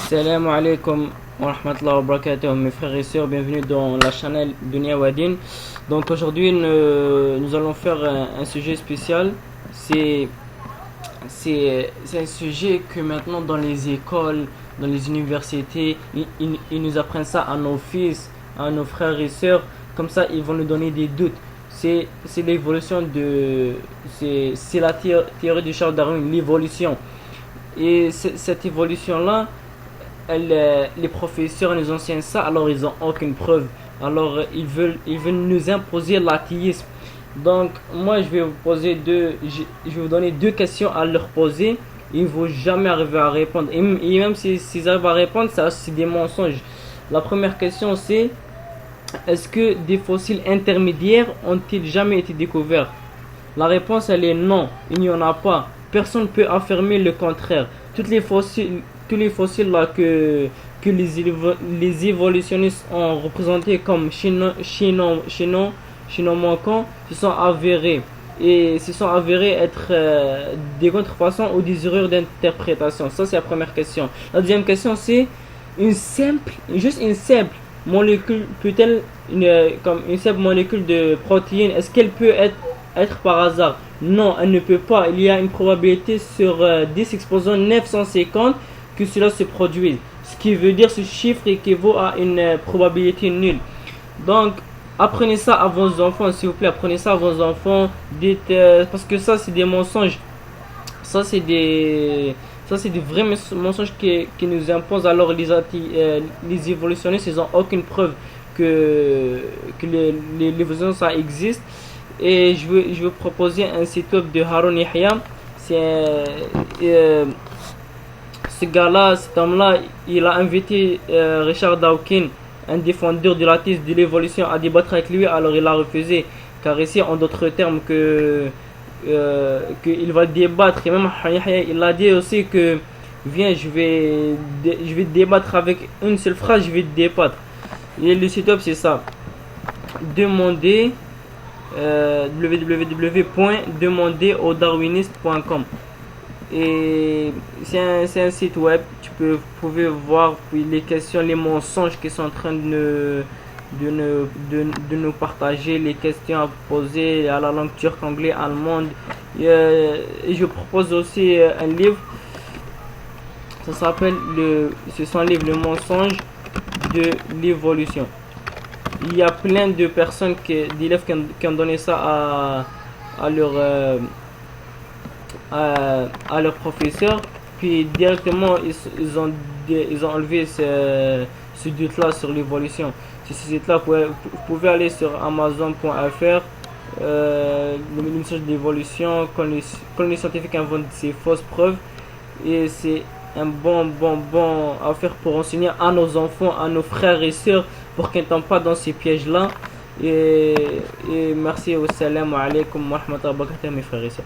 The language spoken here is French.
Salam alaikum wa rahmatullahi wa barakatuh, mes frères et sœurs, bienvenue dans la chaîne Dunia Wadin. Donc aujourd'hui nous allons faire un sujet spécial. C'est un sujet que maintenant dans les écoles, dans les universités, ils nous apprennent ça à nos fils, à nos frères et sœurs. Comme ça ils vont nous donner des doutes. C'est l'évolution c'est la théorie de Charles Darwin, l'évolution. Et cette évolution-là, les professeurs nous enseignent ça, alors ils n'ont aucune preuve. Alors ils veulent nous imposer l'athéisme. Donc moi je vais vous donner deux questions à leur poser. Ils ne vont jamais arriver à répondre. Et même s'ils arrivent à répondre, ça c'est des mensonges. La première question c'est: est-ce que des fossiles intermédiaires ont-ils jamais été découverts? La réponse elle est non, il n'y en a pas. Personne ne peut affirmer le contraire. Tous les fossiles là que les évolutionnistes ont représentés comme chinois-manquants se sont avérés. Et se sont avérés être des contrefaçons ou des erreurs d'interprétation. Ça c'est la première question. La deuxième question c'est juste une simple molécule peut-elle comme une simple molécule de protéines, est-ce qu'elle peut être par hasard? Non, elle ne peut pas. Il y a une probabilité sur 10 exposant 950 que cela se produise. Ce qui veut dire ce chiffre équivaut à une probabilité nulle. Donc, apprenez ça à vos enfants, s'il vous plaît. Apprenez ça à vos enfants. Parce que ça, c'est des mensonges. Ça, c'est des vrais mensonges qui nous imposent. Alors, les évolutionnistes, ils n'ont aucune preuve que l'évolution, ça existe. Et je veux proposer un site web de Haroun Yahya. Ce gars-là, cet homme-là, il a invité Richard Dawkins, un défenseur de l'athéisme de l'évolution, à débattre avec lui. Alors il a refusé, car ici, en d'autres termes, qu'il va débattre. Et même Haroun Yahya, il a dit aussi que viens, je vais débattre avec une seule phrase, je vais débattre. Et le site web, c'est ça: demander www.demanderauxdarwinistes.com. Et c'est un site web, vous pouvez voir les questions, les mensonges qui sont en train de nous partager, les questions à poser à la langue turque, anglais, allemande. Et je propose aussi un livre, ça s'appelle c'est son livre Le mensonge de l'évolution. Il y a plein de personnes, d'élèves qui ont donné ça à leur professeur, puis directement ils ont enlevé ce doute-là sur l'évolution. Sur ce site-là, vous pouvez aller sur amazon.fr, le message d'évolution, quand les scientifiques inventent ces fausses preuves. Et c'est un bon affaire pour enseigner à nos enfants, à nos frères et sœurs, pour qu'ils ne tombent pas dans ces pièges-là. Et merci, au salam alaikum wa rahmatullahi wa barakatuh, mes frères et sœurs.